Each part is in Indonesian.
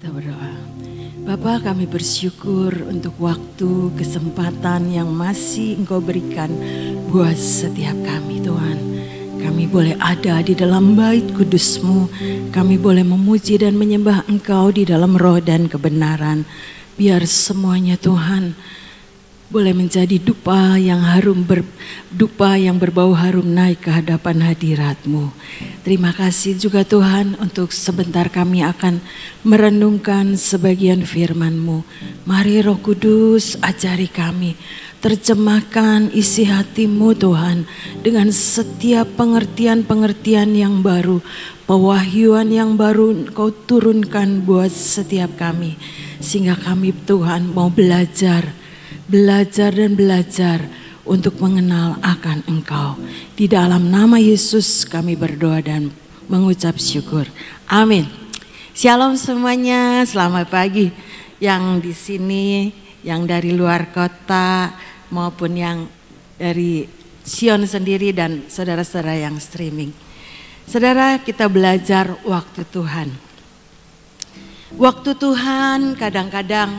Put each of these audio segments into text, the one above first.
Kita berdoa. Bapa, kami bersyukur untuk waktu, kesempatan yang masih Engkau berikan buat setiap kami, Tuhan. Kami boleh ada di dalam bait kudus-Mu. Kami boleh memuji dan menyembah Engkau di dalam roh dan kebenaran. Biar semuanya, Tuhan, boleh menjadi dupa yang dupa yang berbau harum naik ke hadapan hadirat-Mu. Terima kasih juga Tuhan untuk sebentar kami akan merenungkan sebagian firman-Mu. Mari Roh Kudus ajari kami, terjemahkan isi hati-Mu Tuhan dengan setiap pengertian-pengertian yang baru, pewahyuan yang baru Engkau turunkan buat setiap kami. Sehingga kami Tuhan mau belajar dan belajar untuk mengenal akan Engkau. Di dalam nama Yesus kami berdoa dan mengucap syukur. Amin. Shalom semuanya, selamat pagi. Yang di sini, yang dari luar kota maupun yang dari Sion sendiri dan saudara-saudara yang streaming. Saudara, kita belajar waktu Tuhan. Waktu Tuhan kadang-kadang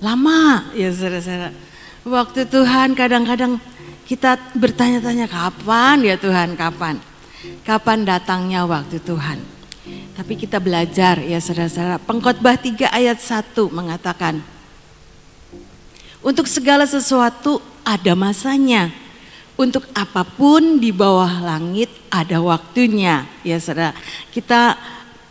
lama ya saudara-saudara. Waktu Tuhan kadang-kadang kita bertanya-tanya kapan ya Tuhan, kapan? Kapan datangnya waktu Tuhan? Tapi kita belajar ya saudara-saudara. Pengkhotbah 3 ayat 1 mengatakan, untuk segala sesuatu ada masanya. Untuk apapun di bawah langit ada waktunya. Ya saudara, kita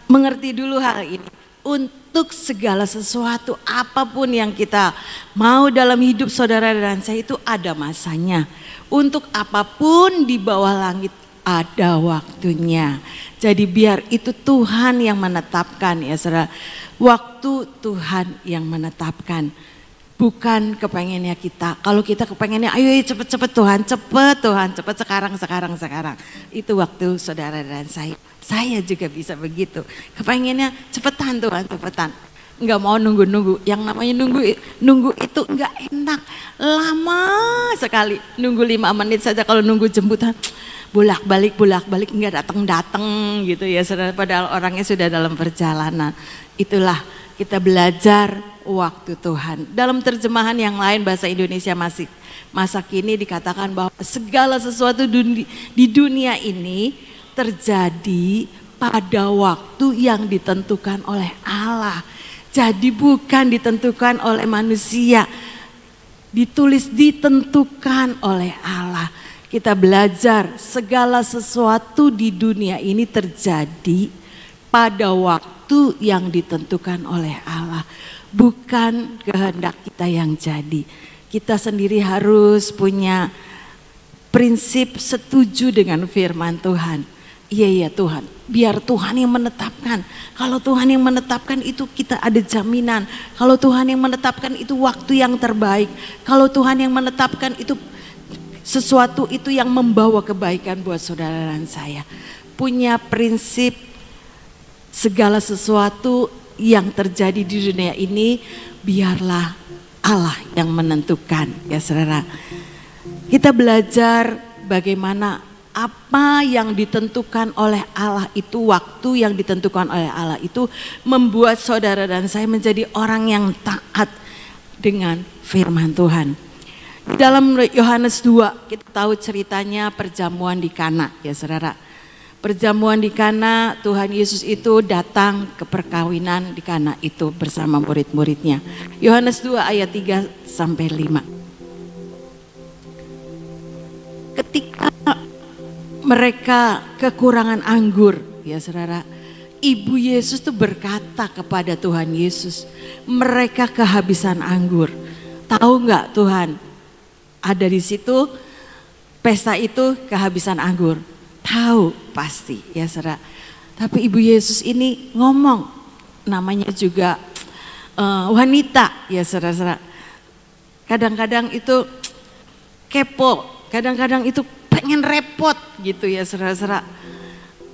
mengerti dulu hal ini. Untuk segala sesuatu, apapun yang kita mau dalam hidup saudara dan saya itu ada masanya. Untuk apapun di bawah langit ada waktunya. Jadi biar itu Tuhan yang menetapkan ya saudara. Waktu Tuhan yang menetapkan. Bukan kepengennya kita. Kalau kita kepengennya ayo cepet-cepet Tuhan, cepet sekarang. Itu waktu saudara dan saya. Saya juga bisa begitu. Kepengennya cepetan Tuhan, cepetan. Enggak mau nunggu-nunggu. Yang namanya nunggu itu enggak enak. Lama sekali. Nunggu 5 menit saja kalau nunggu jemputan. Bolak-balik enggak datang gitu ya. Padahal orangnya sudah dalam perjalanan. Itulah kita belajar waktu Tuhan. Dalam terjemahan yang lain bahasa Indonesia masa kini dikatakan bahwa segala sesuatu di dunia ini terjadi pada waktu yang ditentukan oleh Allah. Jadi bukan ditentukan oleh manusia. Ditentukan oleh Allah. Kita belajar segala sesuatu di dunia ini terjadi pada waktu yang ditentukan oleh Allah. Bukan kehendak kita yang jadi. Kita sendiri harus punya prinsip setuju dengan firman Tuhan. Iya Tuhan, biar Tuhan yang menetapkan. Kalau Tuhan yang menetapkan itu kita ada jaminan. Kalau Tuhan yang menetapkan itu waktu yang terbaik. Kalau Tuhan yang menetapkan itu sesuatu itu yang membawa kebaikan buat saudara dan saya. Punya prinsip segala sesuatu yang terjadi di dunia ini biarlah Allah yang menentukan ya saudara. Kita belajar bagaimana apa yang ditentukan oleh Allah itu, waktu yang ditentukan oleh Allah itu membuat saudara dan saya menjadi orang yang taat dengan firman Tuhan. Dalam Yohanes 2 kita tahu ceritanya perjamuan di Kana ya saudara. Perjamuan di Kana, Tuhan Yesus itu datang ke perkawinan di Kana itu bersama murid-muridnya. Yohanes 2 ayat 3 sampai 5. Ketika mereka kekurangan anggur, ya saudara, Ibu Yesus tuh berkata kepada Tuhan Yesus, mereka kehabisan anggur. Tahu nggak Tuhan? Ada di situ pesta itu kehabisan anggur. Tahu pasti, ya saudara. Tapi Ibu Yesus ini ngomong, namanya juga wanita, ya saudara. Kadang-kadang itu kepo, kadang-kadang itu pengen repot gitu ya saudara-saudara.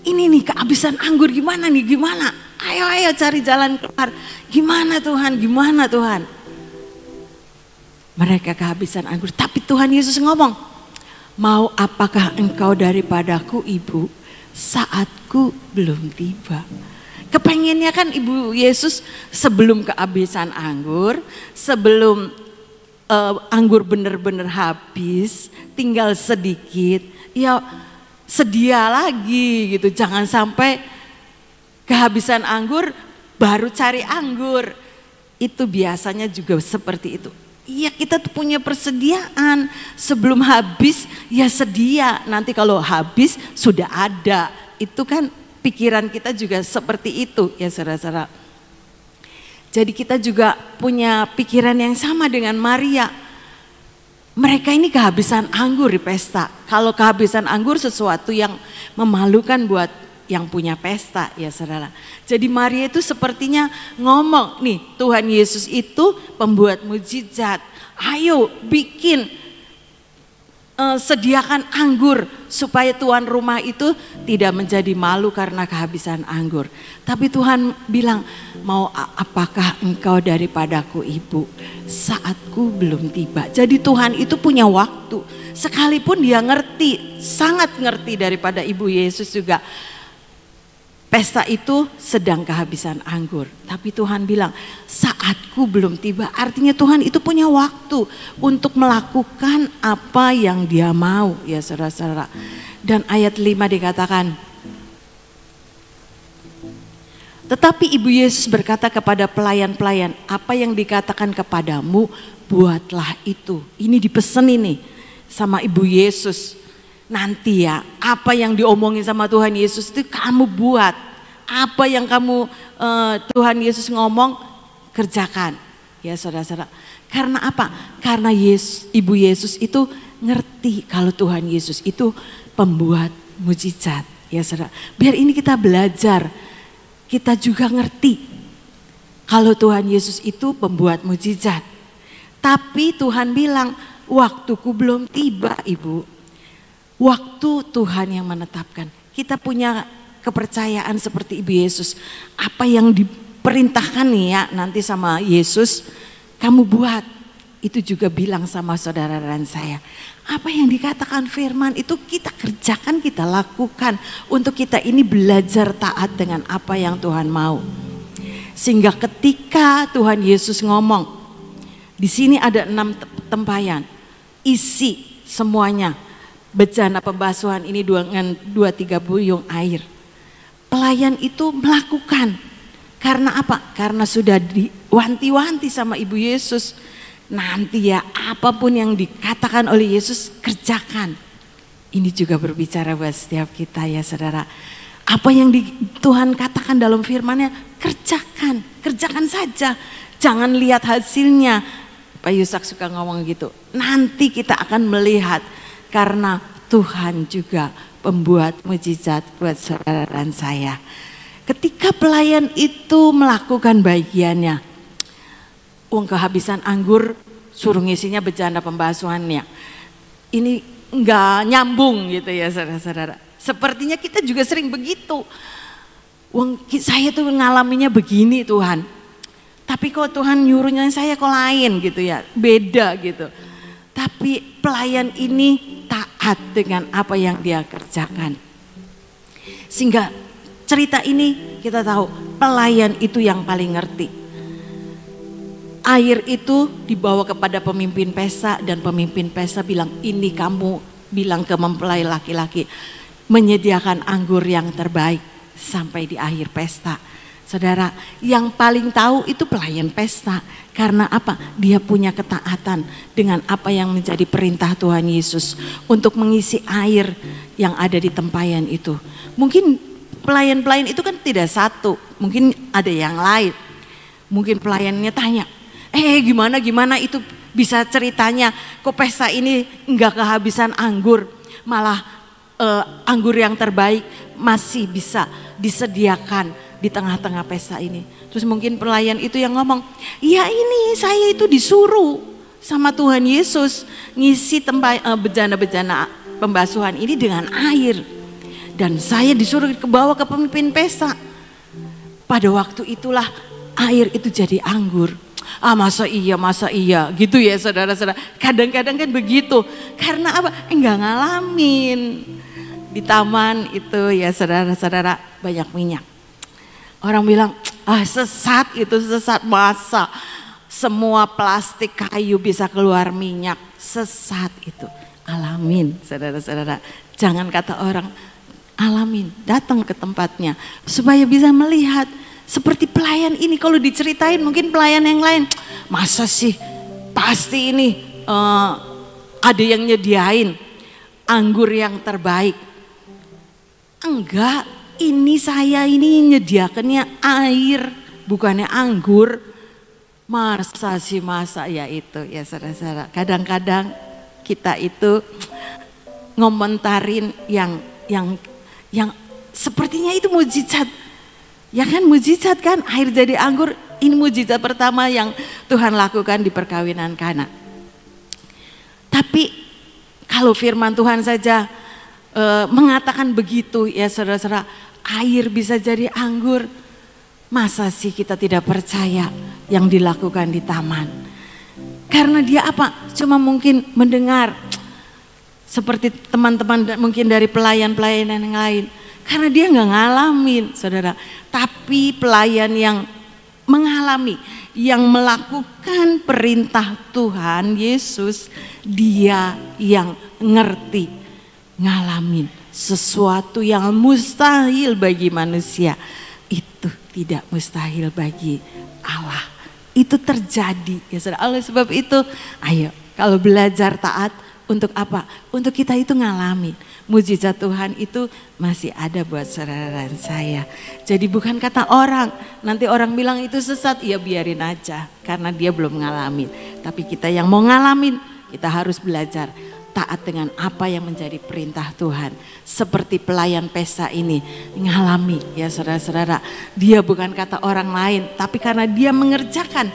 Ini nih kehabisan anggur gimana nih, gimana? Ayo cari jalan keluar. Gimana Tuhan? Mereka kehabisan anggur. Tapi Tuhan Yesus ngomong, mau apakah engkau daripadaku Ibu? Saatku belum tiba. Kepengennya kan Ibu Yesus sebelum kehabisan anggur, sebelum anggur benar-benar habis, tinggal sedikit, ya sedia lagi gitu. Jangan sampai kehabisan anggur baru cari anggur. Itu biasanya juga seperti itu. Iya, kita tuh punya persediaan, sebelum habis ya sedia, nanti kalau habis sudah ada. Itu kan pikiran kita juga seperti itu ya saudara-saudara. Jadi kita juga punya pikiran yang sama dengan Maria. Mereka ini kehabisan anggur di pesta. Kalau kehabisan anggur sesuatu yang memalukan buat yang punya pesta ya saudara. Jadi Maria itu sepertinya ngomong, nih Tuhan Yesus itu pembuat mujizat. Ayo bikin, sediakan anggur supaya tuan rumah itu tidak menjadi malu karena kehabisan anggur. Tapi Tuhan bilang, mau apakah engkau daripadaku ibu, saatku belum tiba. Jadi Tuhan itu punya waktu, sekalipun dia ngerti, sangat ngerti daripada Ibu Yesus juga. Pesta itu sedang kehabisan anggur, tapi Tuhan bilang saatku belum tiba. Artinya Tuhan itu punya waktu untuk melakukan apa yang dia mau ya saudara-saudara. Dan ayat 5 dikatakan, tetapi Ibu Yesus berkata kepada pelayan-pelayan, apa yang dikatakan kepadamu buatlah itu. Ini dipesan ini sama Ibu Yesus. Nanti ya, apa yang diomongin sama Tuhan Yesus itu kamu buat. Apa yang kamu Tuhan Yesus ngomong, kerjakan. Ya saudara-saudara. Karena apa? Karena Ibu Yesus itu ngerti kalau Tuhan Yesus itu pembuat mujizat. Ya saudara. Biar ini kita belajar. Kita juga ngerti kalau Tuhan Yesus itu pembuat mujizat. Tapi Tuhan bilang, waktuku belum tiba Ibu. Waktu Tuhan yang menetapkan. Kita punya kepercayaan seperti Ibu Yesus. Apa yang diperintahkan nih ya nanti sama Yesus, kamu buat. Itu juga bilang sama saudara dan saya. Apa yang dikatakan firman itu kita kerjakan, kita lakukan. Untuk kita ini belajar taat dengan apa yang Tuhan mau. Sehingga ketika Tuhan Yesus ngomong, di sini ada 6 tempayan. Isi semuanya. Bejana pembasuhan ini dengan 2-3 buyung air. Pelayan itu melakukan. Karena apa? Karena sudah diwanti-wanti sama Ibu Yesus. Nanti ya apapun yang dikatakan oleh Yesus kerjakan. Ini juga berbicara buat setiap kita ya saudara. Apa yang Tuhan katakan dalam firman-Nya kerjakan. Kerjakan saja. Jangan lihat hasilnya. Pak Yusak suka ngomong gitu. Nanti kita akan melihat. Karena Tuhan juga pembuat mujizat buat saudara dan saya. Ketika pelayan itu melakukan bagiannya, uang kehabisan anggur suruh ngisinya bejana pembasuhannya. Ini enggak nyambung gitu ya saudara-saudara. Sepertinya kita juga sering begitu. Saya tuh ngalaminya begini Tuhan. Tapi kok Tuhan nyuruhnya saya kok lain gitu ya, beda gitu. Tapi pelayan ini taat dengan apa yang dia kerjakan. Sehingga cerita ini kita tahu pelayan itu yang paling ngerti. Air itu dibawa kepada pemimpin pesta dan pemimpin pesta bilang, ini kamu bilang ke mempelai laki-laki menyediakan anggur yang terbaik sampai di akhir pesta. Saudara, yang paling tahu itu pelayan pesta. Karena apa? Dia punya ketaatan dengan apa yang menjadi perintah Tuhan Yesus untuk mengisi air yang ada di tempayan itu. Mungkin pelayan-pelayan itu kan tidak satu, mungkin ada yang lain. Mungkin pelayannya tanya, gimana itu bisa ceritanya kok pesta ini enggak kehabisan anggur, malah anggur yang terbaik masih bisa disediakan di tengah-tengah pesta ini. Terus mungkin pelayan itu yang ngomong, ya ini saya itu disuruh sama Tuhan Yesus ngisi bejana-bejana pembasuhan ini dengan air. Dan saya disuruh bawa ke pemimpin pesta. Pada waktu itulah air itu jadi anggur. Masa iya gitu ya saudara-saudara. Kadang-kadang kan begitu. Karena apa? Enggak ngalamin. Di taman itu ya saudara-saudara banyak minyak. Orang bilang, ah sesat itu, sesat. Masa semua plastik kayu bisa keluar minyak? Sesat itu. Alamin saudara-saudara. Jangan kata orang, alamin, datang ke tempatnya supaya bisa melihat. Seperti pelayan ini, kalau diceritain mungkin pelayan yang lain, masa sih, pasti ini ada yang nyediain anggur yang terbaik. Enggak, ini saya ini nyediakannya air, bukannya anggur. Masa sih, masa ya itu ya saudara-saudara. Kadang-kadang kita itu ngomentarin yang sepertinya itu mujizat. Ya kan, mujizat kan, air jadi anggur. Ini mujizat pertama yang Tuhan lakukan di perkawinan Kana. Tapi kalau firman Tuhan saja mengatakan begitu ya saudara-saudara, air bisa jadi anggur. Masa sih kita tidak percaya yang dilakukan di taman? Karena dia apa? Cuma mungkin mendengar seperti teman-teman mungkin dari pelayan-pelayan yang lain. Karena dia nggak ngalamin saudara. Tapi pelayan yang mengalami, yang melakukan perintah Tuhan Yesus, dia yang ngerti, ngalamin sesuatu yang mustahil bagi manusia. Itu tidak mustahil bagi Allah. Itu terjadi ya saudara. Oleh sebab itu, ayo kalau belajar taat untuk apa? Untuk kita itu ngalami mujizat Tuhan itu masih ada buat saudara dan saya. Jadi bukan kata orang, nanti orang bilang itu sesat, ya biarin aja karena dia belum ngalamin. Tapi kita yang mau ngalamin, kita harus belajar taat dengan apa yang menjadi perintah Tuhan. Seperti pelayan pesta ini ngalami ya saudara-saudara. Dia bukan kata orang lain, tapi karena dia mengerjakan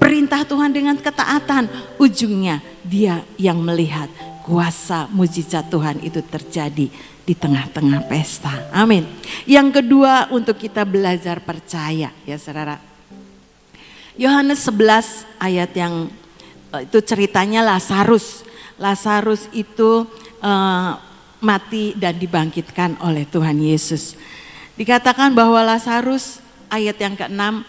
perintah Tuhan dengan ketaatan, ujungnya dia yang melihat kuasa mujizat Tuhan itu terjadi di tengah-tengah pesta. Amin. Yang kedua, untuk kita belajar percaya ya saudara. Yohanes 11 ayat yang itu ceritanya Lazarus. Lazarus itu mati dan dibangkitkan oleh Tuhan Yesus. Dikatakan bahwa Lazarus, ayat yang ke-6,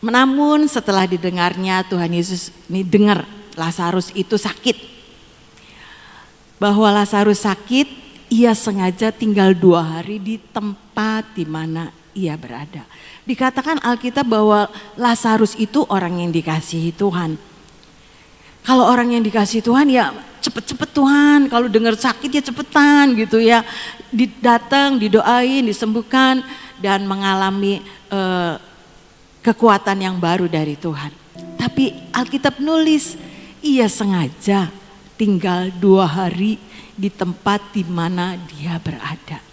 namun setelah didengarnya Tuhan Yesus, ini dengar Lazarus itu sakit. Bahwa Lazarus sakit, ia sengaja tinggal 2 hari di tempat di mana ia berada. Dikatakan Alkitab bahwa Lazarus itu orang yang dikasihi Tuhan. Kalau orang yang dikasihi Tuhan ya cepet-cepet Tuhan, kalau dengar sakit ya cepetan gitu ya. Datang, didoain, disembuhkan dan mengalami kekuatan yang baru dari Tuhan. Tapi Alkitab nulis ia sengaja tinggal 2 hari di tempat di mana dia berada.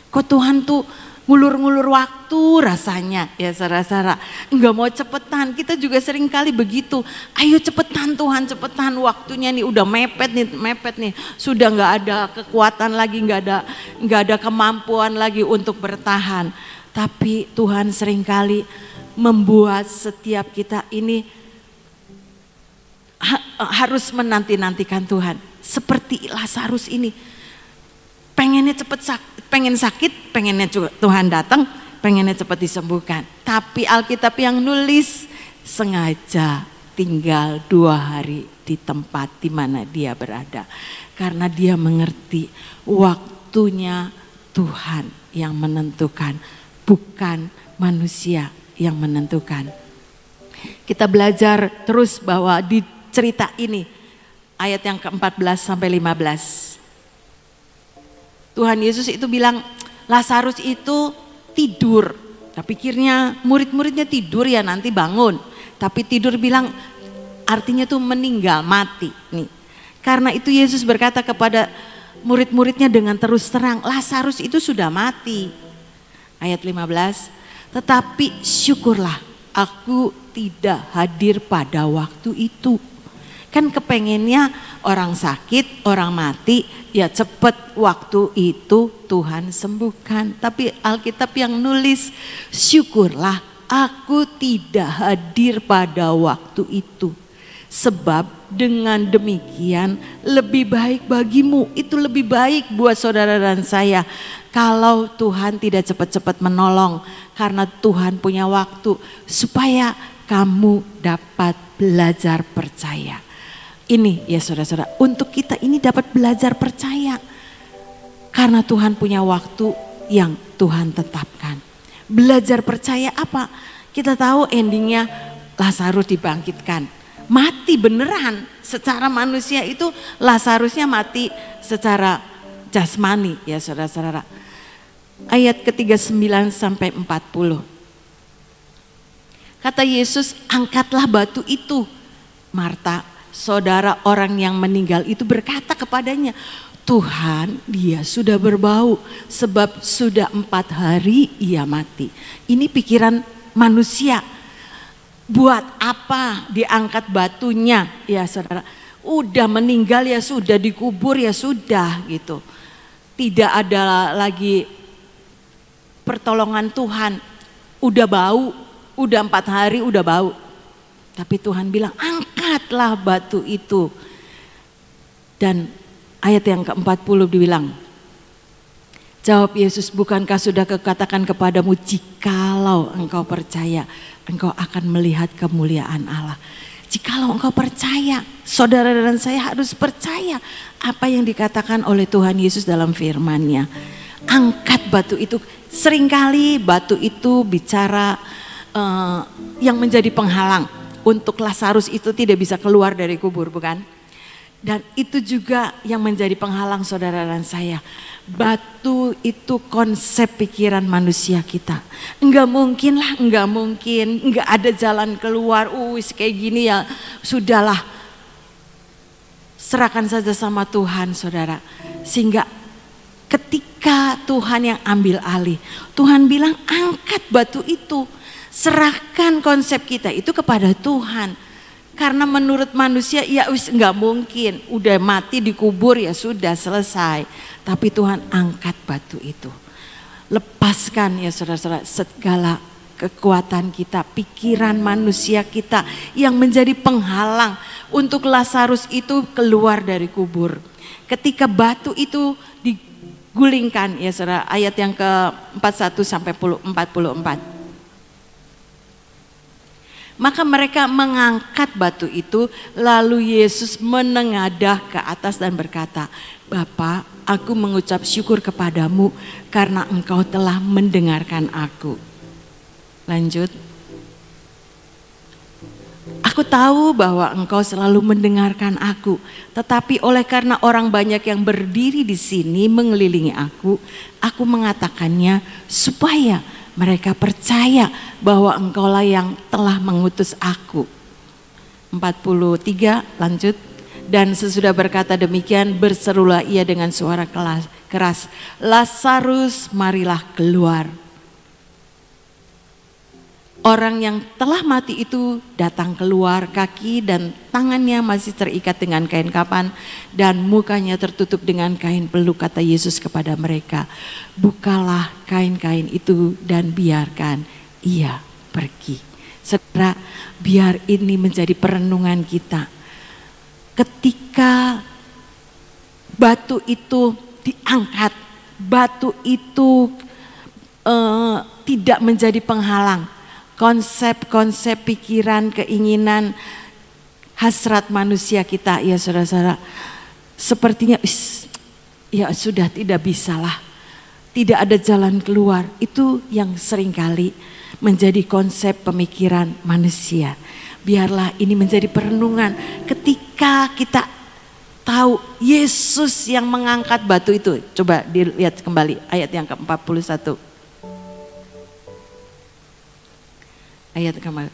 Kok Tuhan tuh ngulur-ngulur waktu rasanya ya saudara-saudara. Enggak mau cepetan, kita juga sering kali begitu. Ayo cepetan Tuhan, cepetan, waktunya nih udah mepet nih. Sudah nggak ada kekuatan lagi, nggak ada kemampuan lagi untuk bertahan. Tapi Tuhan sering kali membuat setiap kita ini harus menanti-nantikan Tuhan. Seperti Lazarus ini, pengennya pengen sakit, pengennya Tuhan datang, pengennya cepat disembuhkan. Tapi Alkitab yang nulis sengaja tinggal 2 hari di tempat di mana dia berada. Karena dia mengerti waktunya Tuhan yang menentukan, bukan manusia yang menentukan. Kita belajar terus bahwa di cerita ini, ayat yang ke-14 sampai 15. Tuhan Yesus itu bilang Lazarus itu tidur. Tapi pikirnya murid-muridnya tidur ya nanti bangun. Tapi tidur bilang artinya tuh meninggal, mati nih. Karena itu Yesus berkata kepada murid-muridnya dengan terus terang, Lazarus itu sudah mati. Ayat 15, tetapi syukurlah aku tidak hadir pada waktu itu. Kan kepengennya orang sakit, orang mati, ya cepet waktu itu Tuhan sembuhkan. Tapi Alkitab yang nulis, syukurlah aku tidak hadir pada waktu itu. Sebab dengan demikian lebih baik bagimu, itu lebih baik buat saudara dan saya kalau Tuhan tidak cepat-cepat menolong, karena Tuhan punya waktu supaya kamu dapat belajar percaya. Ini ya saudara-saudara, untuk kita ini dapat belajar percaya karena Tuhan punya waktu yang Tuhan tetapkan. Belajar percaya apa? Kita tahu endingnya Lazarus dibangkitkan. Mati beneran, secara manusia itu Lazarusnya mati secara jasmani ya saudara-saudara. Ayat ke-39 sampai 40. Kata Yesus, angkatlah batu itu. Marta, saudara orang yang meninggal itu berkata kepadanya, Tuhan, dia sudah berbau sebab sudah 4 hari ia mati. Ini pikiran manusia. Buat apa diangkat batunya ya saudara? Udah meninggal ya sudah, dikubur ya sudah gitu. Tidak ada lagi pertolongan Tuhan. Udah bau, udah 4 hari udah bau. Tapi Tuhan bilang angkatlah batu itu. Dan ayat yang ke-40 dibilang, jawab Yesus, bukankah sudah kukatakan kepadamu, jikalau engkau percaya, engkau akan melihat kemuliaan Allah. Jikalau engkau percaya, saudara dan saya harus percaya apa yang dikatakan oleh Tuhan Yesus dalam firman-Nya. Angkat batu itu. Seringkali batu itu bicara yang menjadi penghalang untuk Lazarus itu tidak bisa keluar dari kubur, bukan? Dan itu juga yang menjadi penghalang saudara dan saya. Batu itu konsep pikiran manusia kita. Enggak mungkin lah, enggak mungkin, enggak ada jalan keluar. Kayak gini ya, sudahlah. Serahkan saja sama Tuhan saudara. Sehingga ketika Tuhan yang ambil alih, Tuhan bilang angkat batu itu. Serahkan konsep kita itu kepada Tuhan. Karena menurut manusia ya nggak mungkin, udah mati dikubur ya sudah selesai. Tapi Tuhan angkat batu itu. Lepaskan ya saudara-saudara segala kekuatan kita, pikiran manusia kita yang menjadi penghalang untuk Lazarus itu keluar dari kubur. Ketika batu itu digulingkan ya saudara, ayat yang ke-41 sampai 44. Maka mereka mengangkat batu itu, lalu Yesus menengadah ke atas dan berkata, Bapa, aku mengucap syukur kepadamu karena engkau telah mendengarkan aku. Lanjut. Aku tahu bahwa engkau selalu mendengarkan aku, tetapi oleh karena orang banyak yang berdiri di sini mengelilingi aku mengatakannya supaya mereka percaya bahwa engkaulah yang telah mengutus aku. 43 lanjut. Dan sesudah berkata demikian berserulah ia dengan suara keras, Lazarus marilah keluar. Orang yang telah mati itu datang keluar, kaki dan tangannya masih terikat dengan kain kapan dan mukanya tertutup dengan kain peluk. Kata Yesus kepada mereka, bukalah kain-kain itu dan biarkan ia pergi. Saudara, biar ini menjadi perenungan kita. Ketika batu itu diangkat, batu itu tidak menjadi penghalang. Konsep-konsep pikiran, keinginan, hasrat manusia kita ya saudara-saudara. Sepertinya ya sudah tidak bisalah. Tidak ada jalan keluar. Itu yang seringkali menjadi konsep pemikiran manusia. Biarlah ini menjadi perenungan ketika kita tahu Yesus yang mengangkat batu itu. Coba dilihat kembali ayat yang ke-41. Ayat kemarin.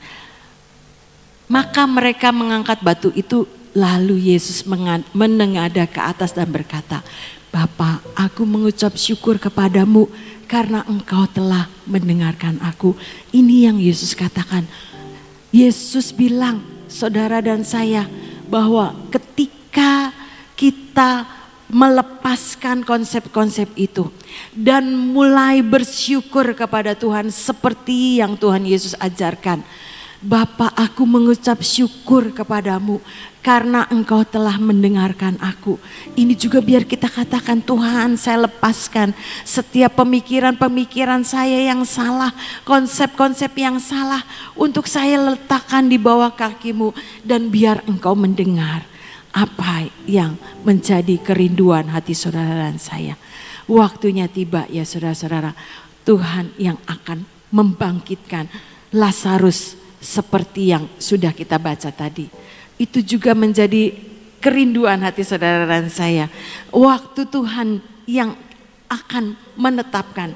Maka mereka mengangkat batu itu, lalu Yesus menengadah ke atas dan berkata, Bapa, aku mengucap syukur kepadamu karena engkau telah mendengarkan aku. Ini yang Yesus katakan. Yesus bilang, saudara dan saya, bahwa ketika kita melepaskan konsep-konsep itu dan mulai bersyukur kepada Tuhan seperti yang Tuhan Yesus ajarkan. Bapa, aku mengucap syukur kepadamu karena Engkau telah mendengarkan aku. Ini juga biar kita katakan, Tuhan, saya lepaskan setiap pemikiran-pemikiran saya yang salah, konsep-konsep yang salah untuk saya letakkan di bawah kaki-Mu, dan biar Engkau mendengar apa yang menjadi kerinduan hati saudara dan saya. Waktunya tiba ya saudara-saudara, Tuhan yang akan membangkitkan Lazarus seperti yang sudah kita baca tadi. Itu juga menjadi kerinduan hati saudara dan saya. Waktu Tuhan yang akan menetapkan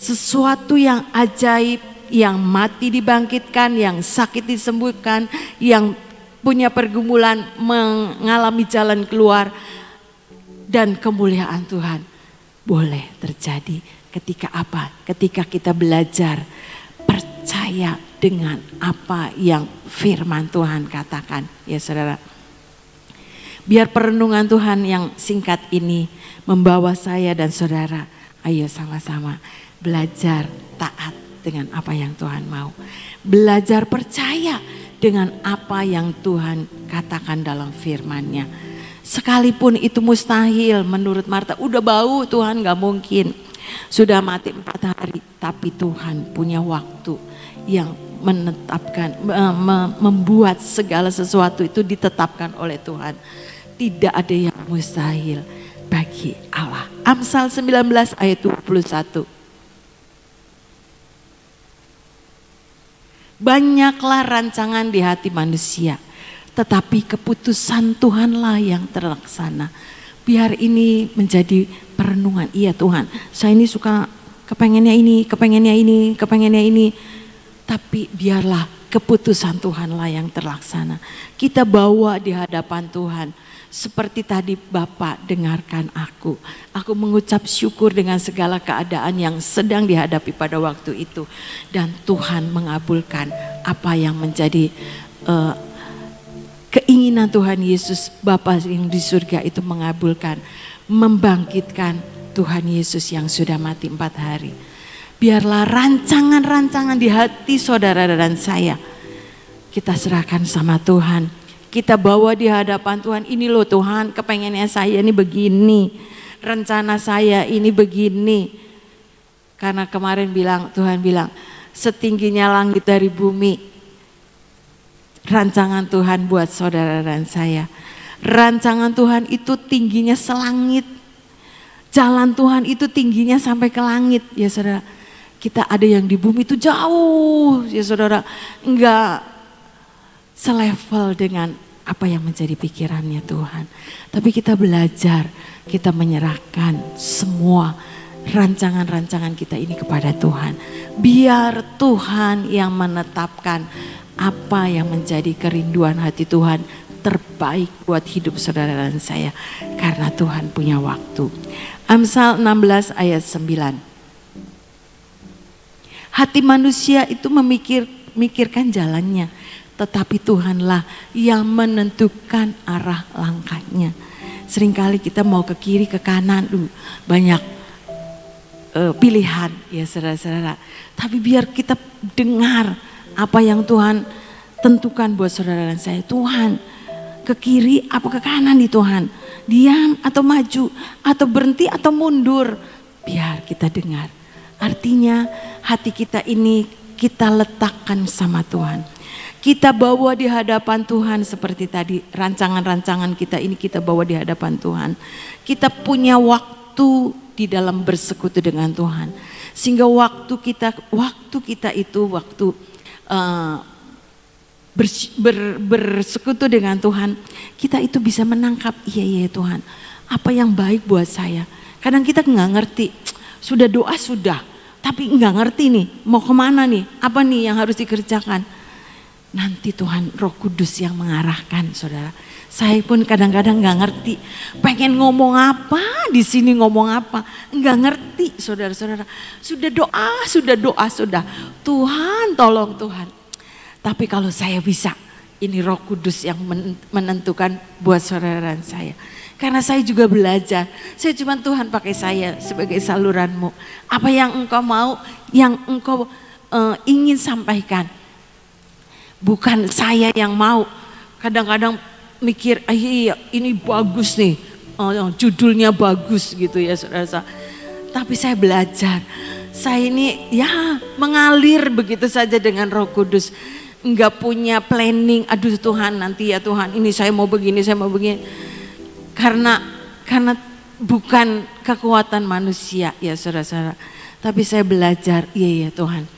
sesuatu yang ajaib, yang mati dibangkitkan, yang sakit disembuhkan, yang punya pergumulan mengalami jalan keluar, dan kemuliaan Tuhan boleh terjadi ketika apa? Ketika kita belajar percaya dengan apa yang firman Tuhan katakan ya saudara. Biar perenungan Tuhan yang singkat ini membawa saya dan saudara, ayo sama-sama belajar taat dengan apa yang Tuhan mau. Belajar percaya dengan apa yang Tuhan katakan dalam firman-Nya. Sekalipun itu mustahil menurut Marta, udah bau Tuhan, gak mungkin. Sudah mati 4 hari, tapi Tuhan punya waktu yang menetapkan, membuat segala sesuatu itu ditetapkan oleh Tuhan. Tidak ada yang mustahil bagi Allah. Amsal 19 ayat 21. Banyaklah rancangan di hati manusia, tetapi keputusan Tuhanlah yang terlaksana. Biar ini menjadi perenungan. Iya Tuhan, saya ini suka kepengennya ini, kepengennya ini, kepengennya ini. Tapi biarlah keputusan Tuhanlah yang terlaksana. Kita bawa di hadapan Tuhan. Seperti tadi, Bapak, dengarkan aku. Aku mengucap syukur dengan segala keadaan yang sedang dihadapi pada waktu itu. Dan Tuhan mengabulkan apa yang menjadi keinginan Tuhan Yesus, Bapa yang di surga itu mengabulkan. Membangkitkan Tuhan Yesus yang sudah mati 4 hari. Biarlah rancangan-rancangan di hati saudara dan saya kita serahkan sama Tuhan. Kita bawa di hadapan Tuhan. Ini loh Tuhan, kepengennya saya ini begini. Rencana saya ini begini. Karena kemarin Tuhan bilang, setingginya langit dari bumi. Rancangan Tuhan buat saudara dan saya. Rancangan Tuhan itu tingginya selangit. Jalan Tuhan itu tingginya sampai ke langit ya saudara. Kita ada yang di bumi itu jauh ya saudara, enggak selevel dengan apa yang menjadi pikirannya Tuhan. Tapi kita belajar, kita menyerahkan semua rancangan-rancangan kita ini kepada Tuhan. Biar Tuhan yang menetapkan apa yang menjadi kerinduan hati Tuhan terbaik buat hidup saudara dan saya. Karena Tuhan punya waktu. Amsal 16 ayat 9. Hati manusia itu memikirkan jalannya, tetapi Tuhanlah yang menentukan arah langkahnya. Seringkali kita mau ke kiri, ke kanan, banyak pilihan ya saudara-saudara. Tapi biar kita dengar apa yang Tuhan tentukan buat saudara dan saya. Tuhan, ke kiri apa ke kanan nih Tuhan? Diam atau maju, atau berhenti atau mundur? Biar kita dengar. Artinya hati kita ini kita letakkan sama Tuhan. Kita bawa di hadapan Tuhan seperti tadi, rancangan-rancangan kita ini kita bawa di hadapan Tuhan. Kita punya waktu di dalam bersekutu dengan Tuhan. Sehingga waktu kita itu waktu bersekutu dengan Tuhan, kita itu bisa menangkap, iya Tuhan, apa yang baik buat saya. Kadang kita nggak ngerti, sudah doa sudah, tapi nggak ngerti nih, mau kemana nih, apa nih yang harus dikerjakan. Nanti Tuhan Roh Kudus yang mengarahkan saudara. Saya pun kadang-kadang nggak ngerti, pengen ngomong apa, di sini ngomong apa, nggak ngerti saudara-saudara. Sudah doa, Tuhan tolong Tuhan. Tapi kalau saya bisa, ini Roh Kudus yang menentukan buat saudara dan saya. Karena saya juga belajar, saya cuma Tuhan pakai saya sebagai saluranmu. Apa yang engkau mau, yang engkau ingin sampaikan. bukan saya yang mau. Kadang-kadang mikir, iya ini bagus nih, judulnya bagus gitu ya saudara. Tapi saya belajar, saya ini ya mengalir begitu saja dengan Roh Kudus. Enggak punya planning, aduh Tuhan nanti ya Tuhan ini saya mau begini, saya mau begini. Karena bukan kekuatan manusia ya saudara-saudara. Tapi saya belajar, iya Tuhan.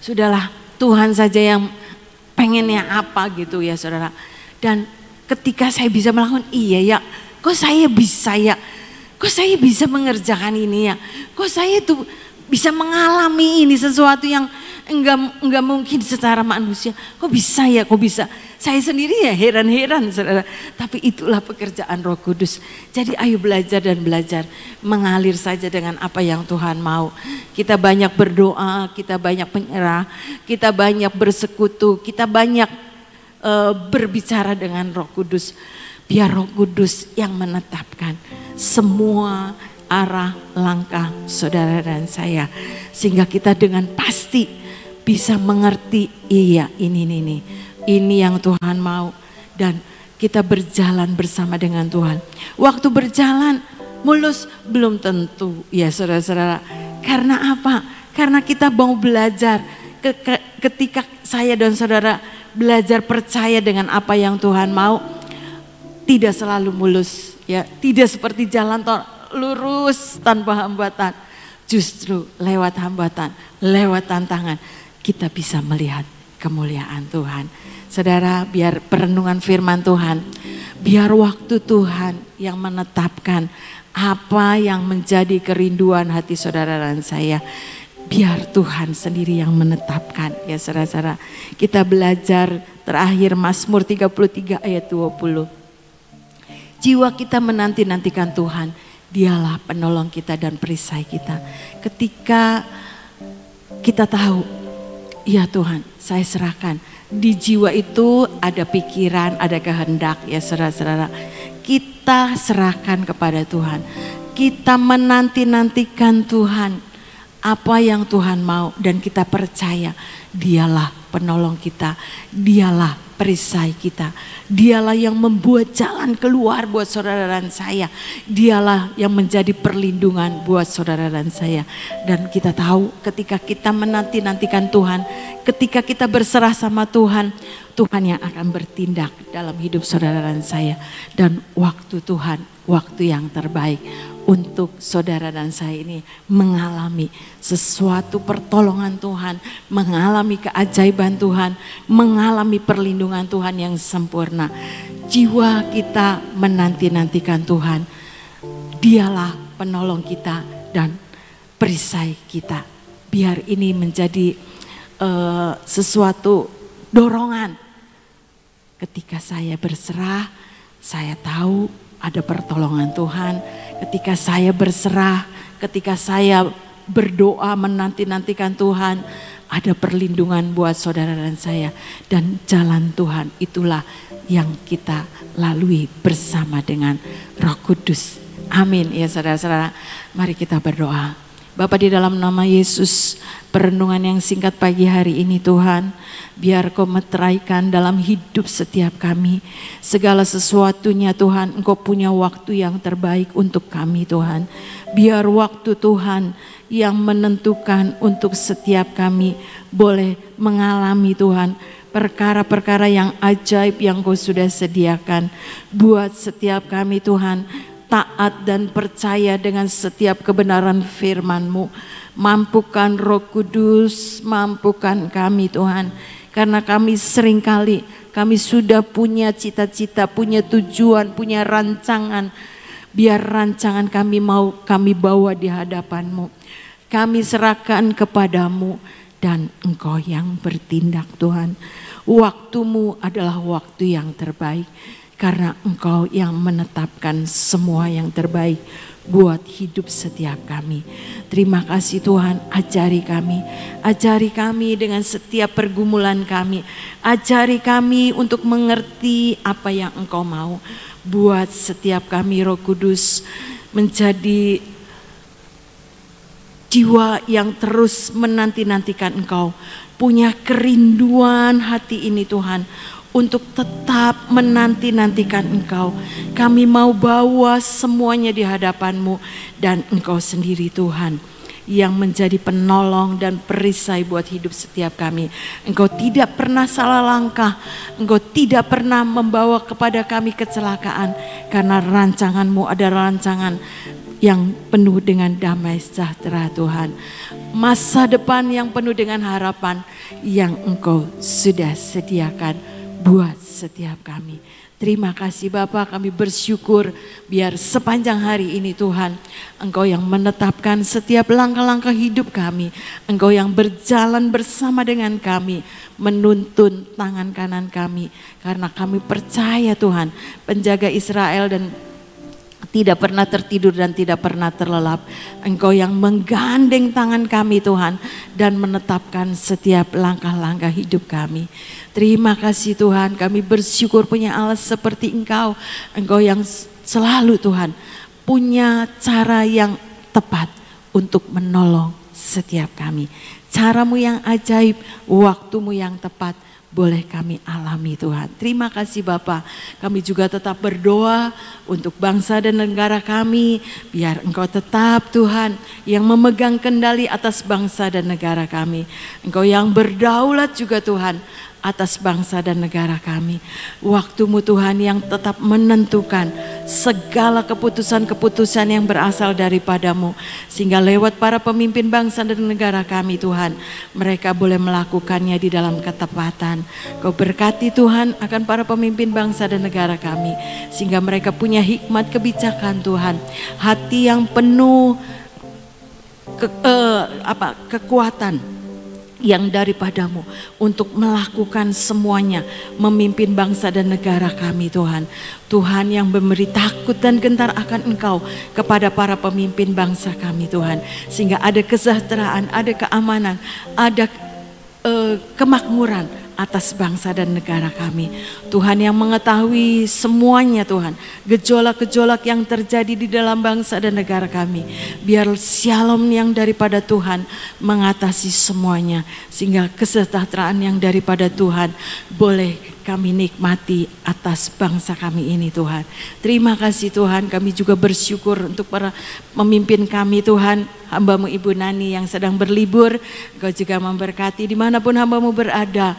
Sudahlah Tuhan saja yang pengennya apa gitu ya saudara. Dan ketika saya bisa melakukan, iya ya, kok saya bisa ya, kok saya bisa mengerjakan ini ya, kok saya tuh bisa mengalami ini sesuatu yang enggak mungkin secara manusia, kok bisa ya, kok bisa. Saya sendiri ya heran-heran saudara, tapi itulah pekerjaan Roh Kudus. Jadi ayo belajar dan belajar, mengalir saja dengan apa yang Tuhan mau. Kita banyak berdoa, kita banyak menyerah, kita banyak bersekutu, kita banyak berbicara dengan Roh Kudus. Biar Roh Kudus yang menetapkan semua arah langkah saudara dan saya, sehingga kita dengan pasti bisa mengerti, iya ini yang Tuhan mau, dan kita berjalan bersama dengan Tuhan. Waktu berjalan mulus belum tentu ya saudara-saudara. Karena apa? Karena kita mau belajar. Ketika saya dan saudara belajar percaya dengan apa yang Tuhan mau, tidak selalu mulus ya, tidak seperti jalan tol lurus tanpa hambatan. Justru lewat hambatan, lewat tantangan kita bisa melihat kemuliaan Tuhan. Saudara, biar perenungan firman Tuhan, biar waktu Tuhan yang menetapkan apa yang menjadi kerinduan hati saudara dan saya. Biar Tuhan sendiri yang menetapkan ya saudara-saudara. Kita belajar terakhir Mazmur 33 ayat 20. Jiwa kita menanti-nantikan Tuhan, Dialah penolong kita dan perisai kita. Ketika kita tahu, ya Tuhan saya serahkan. Di jiwa itu ada pikiran, ada kehendak ya saudara-saudara. Kita serahkan kepada Tuhan. Kita menanti-nantikan Tuhan. Apa yang Tuhan mau, dan kita percaya Dialah penolong kita, Dialah perisai kita, Dialah yang membuat jalan keluar buat saudara dan saya, Dialah yang menjadi perlindungan buat saudara dan saya. Dan kita tahu ketika kita menanti-nantikan Tuhan, ketika kita berserah sama Tuhan, Tuhan yang akan bertindak dalam hidup saudara dan saya. Dan waktu Tuhan, waktu yang terbaik untuk saudara dan saya ini mengalami sesuatu pertolongan Tuhan, mengalami keajaiban Tuhan, mengalami perlindungan Tuhan yang sempurna. Jiwa kita menanti-nantikan Tuhan, Dialah penolong kita dan perisai kita. Biar ini menjadi sesuatu dorongan. Ketika saya berserah, saya tahu ada pertolongan Tuhan. Ketika saya berserah, ketika saya berdoa menanti-nantikan Tuhan, ada perlindungan buat saudara dan saya. Dan jalan Tuhan itulah yang kita lalui bersama dengan Roh Kudus. Amin ya saudara-saudara. Mari kita berdoa. Bapa, di dalam nama Yesus, perenungan yang singkat pagi hari ini Tuhan, biar Kau meteraikan dalam hidup setiap kami. Segala sesuatunya Tuhan, Engkau punya waktu yang terbaik untuk kami Tuhan. Biar waktu Tuhan yang menentukan untuk setiap kami boleh mengalami Tuhan perkara-perkara yang ajaib yang Kau sudah sediakan buat setiap kami Tuhan. Taat dan percaya dengan setiap kebenaran firman-Mu. Mampukan Roh Kudus, mampukan kami Tuhan. Karena kami seringkali, kami sudah punya cita-cita, punya tujuan, punya rancangan. Biar rancangan kami mau kami bawa di hadapan-Mu. Kami serahkan kepadamu dan Engkau yang bertindak Tuhan. Waktu-Mu adalah waktu yang terbaik. Karena Engkau yang menetapkan semua yang terbaik buat hidup setiap kami. Terima kasih Tuhan, ajari kami dengan setiap pergumulan kami. Ajari kami untuk mengerti apa yang Engkau mau. Buat setiap kami Roh Kudus menjadi jiwa yang terus menanti-nantikan Engkau, punya kerinduan hati ini Tuhan, untuk tetap menanti-nantikan Engkau. Kami mau bawa semuanya di hadapan-Mu, dan Engkau sendiri Tuhan yang menjadi penolong dan perisai buat hidup setiap kami. Engkau tidak pernah salah langkah, Engkau tidak pernah membawa kepada kami kecelakaan, karena rancangan-Mu adalah rancangan yang penuh dengan damai sejahtera Tuhan. Masa depan yang penuh dengan harapan yang Engkau sudah sediakan buat setiap kami. Terima kasih Bapa, kami bersyukur biar sepanjang hari ini Tuhan, Engkau yang menetapkan setiap langkah-langkah hidup kami. Engkau yang berjalan bersama dengan kami, menuntun tangan kanan kami. Karena kami percaya Tuhan, penjaga Israel dan tidak pernah tertidur dan tidak pernah terlelap. Engkau yang menggandeng tangan kami Tuhan, dan menetapkan setiap langkah-langkah hidup kami. Terima kasih Tuhan, kami bersyukur punya Allah seperti Engkau. Engkau yang selalu Tuhan punya cara yang tepat untuk menolong setiap kami. Cara-Mu yang ajaib, waktu-Mu yang tepat, boleh kami alami Tuhan. Terima kasih Bapa. Kami juga tetap berdoa untuk bangsa dan negara kami. Biar Engkau tetap Tuhan yang memegang kendali atas bangsa dan negara kami. Engkau yang berdaulat juga Tuhan atas bangsa dan negara kami. Waktu-Mu Tuhan yang tetap menentukan segala keputusan-keputusan yang berasal daripada-Mu. Sehingga lewat para pemimpin bangsa dan negara kami Tuhan, mereka boleh melakukannya di dalam ketepatan. Kau berkati Tuhan akan para pemimpin bangsa dan negara kami. Sehingga mereka punya hikmat kebijakan Tuhan. Hati yang penuh kekuatan yang daripada-Mu untuk melakukan semuanya, memimpin bangsa dan negara kami Tuhan. Tuhan yang memberi takut dan gentar akan Engkau kepada para pemimpin bangsa kami Tuhan. Sehingga ada kesejahteraan, ada keamanan, ada kemakmuran atas bangsa dan negara kami. Tuhan yang mengetahui semuanya Tuhan, gejolak-gejolak yang terjadi di dalam bangsa dan negara kami. Biar shalom yang daripada Tuhan mengatasi semuanya, sehingga kesejahteraan yang daripada Tuhan boleh kami nikmati atas bangsa kami ini Tuhan. Terima kasih Tuhan, kami juga bersyukur untuk para pemimpin kami Tuhan. Hamba-Mu Ibu Nani yang sedang berlibur, Engkau juga memberkati dimanapun hamba-Mu berada.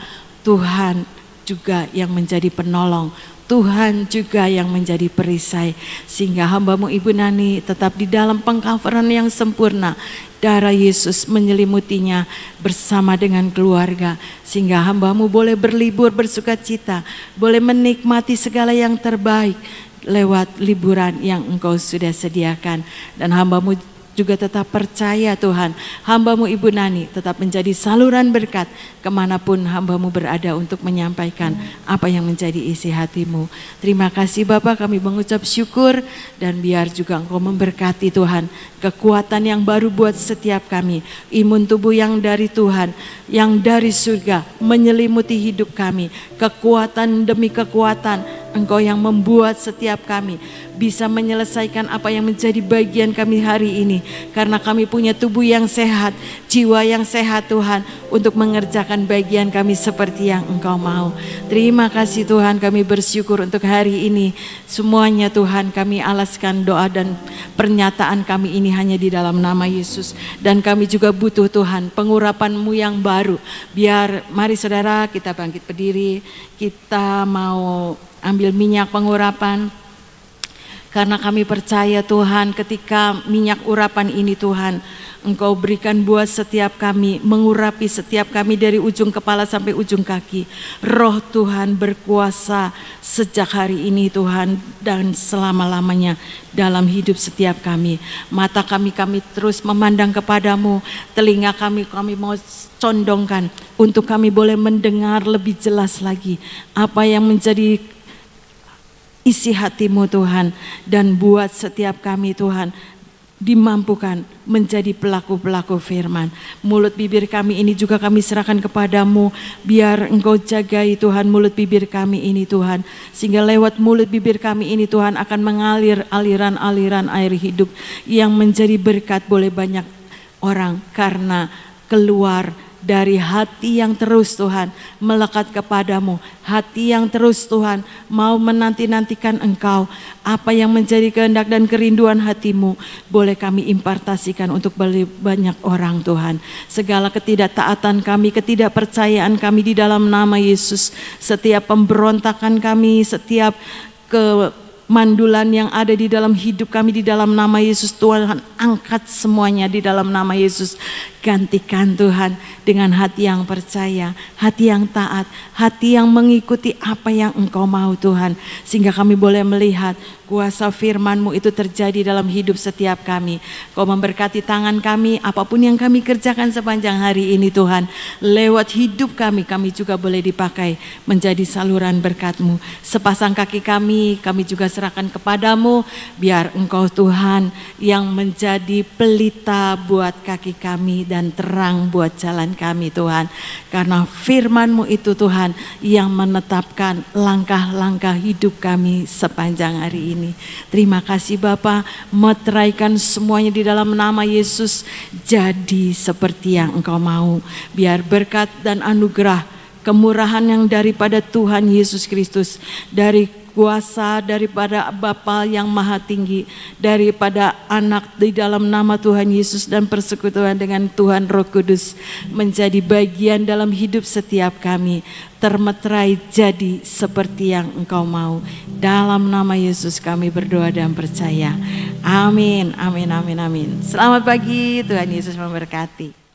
Tuhan juga yang menjadi penolong, Tuhan juga yang menjadi perisai, sehingga hamba-Mu Ibu Nani tetap di dalam pengcoveran yang sempurna. Darah Yesus menyelimutinya bersama dengan keluarga, sehingga hamba-Mu boleh berlibur bersukacita, boleh menikmati segala yang terbaik lewat liburan yang Engkau sudah sediakan. Dan hamba-Mu juga tetap percaya Tuhan, hamba-Mu Ibu Nani tetap menjadi saluran berkat kemanapun hamba-Mu berada untuk menyampaikan apa yang menjadi isi hati-Mu. Terima kasih Bapak, kami mengucap syukur, dan biar juga Engkau memberkati Tuhan, kekuatan yang baru buat setiap kami, imun tubuh yang dari Tuhan, yang dari surga menyelimuti hidup kami, kekuatan demi kekuatan Engkau yang membuat setiap kami bisa menyelesaikan apa yang menjadi bagian kami hari ini. Karena kami punya tubuh yang sehat, jiwa yang sehat Tuhan, untuk mengerjakan bagian kami seperti yang Engkau mau. Terima kasih Tuhan, kami bersyukur untuk hari ini. Semuanya Tuhan kami alaskan doa dan pernyataan kami ini hanya di dalam nama Yesus. Dan kami juga butuh Tuhan pengurapan-Mu yang baru. Biar mari saudara kita bangkit berdiri, kita mau ambil minyak pengurapan. Karena kami percaya Tuhan, ketika minyak urapan ini Tuhan, Engkau berikan buat setiap kami, mengurapi setiap kami dari ujung kepala sampai ujung kaki. Roh Tuhan berkuasa sejak hari ini Tuhan, dan selama-lamanya dalam hidup setiap kami. Mata kami terus memandang kepadamu, telinga kami mau condongkan untuk kami boleh mendengar lebih jelas lagi apa yang menjadi isi hati-Mu Tuhan, dan buat setiap kami Tuhan dimampukan menjadi pelaku-pelaku firman. Mulut bibir kami ini juga kami serahkan kepadamu, biar Engkau jagai Tuhan mulut bibir kami ini Tuhan, sehingga lewat mulut bibir kami ini Tuhan akan mengalir aliran-aliran air hidup yang menjadi berkat. Boleh banyak orang karena keluar dari hati yang terus Tuhan melekat kepadamu, hati yang terus Tuhan mau menanti-nantikan Engkau. Apa yang menjadi kehendak dan kerinduan hatimu boleh kami impartasikan untuk banyak orang Tuhan. Segala ketidaktaatan kami, ketidakpercayaan kami di dalam nama Yesus, setiap pemberontakan kami, setiap mandulan yang ada di dalam hidup kami di dalam nama Yesus, Tuhan angkat semuanya di dalam nama Yesus. Gantikan Tuhan dengan hati yang percaya, hati yang taat, hati yang mengikuti apa yang Engkau mau Tuhan. Sehingga kami boleh melihat kuasa firman-Mu itu terjadi dalam hidup setiap kami. Kau memberkati tangan kami, apapun yang kami kerjakan sepanjang hari ini Tuhan. Lewat hidup kami, kami juga boleh dipakai menjadi saluran berkat-Mu. Sepasang kaki kami juga serahkan kepadamu. Biar Engkau Tuhan yang menjadi pelita buat kaki kami dan terang buat jalan kami Tuhan. Karena firman-Mu itu Tuhan yang menetapkan langkah-langkah hidup kami sepanjang hari ini. Terima kasih Bapa, meteraikan semuanya di dalam nama Yesus. Jadi seperti yang Engkau mau. Biar berkat dan anugerah, kemurahan yang daripada Tuhan Yesus Kristus, dari kuasa daripada Bapa yang Maha Tinggi, daripada Anak di dalam nama Tuhan Yesus, dan persekutuan dengan Tuhan Roh Kudus menjadi bagian dalam hidup setiap kami. Termeterai jadi seperti yang Engkau mau. Dalam nama Yesus kami berdoa dan percaya. Amin, amin, amin, amin. Selamat pagi, Tuhan Yesus memberkati.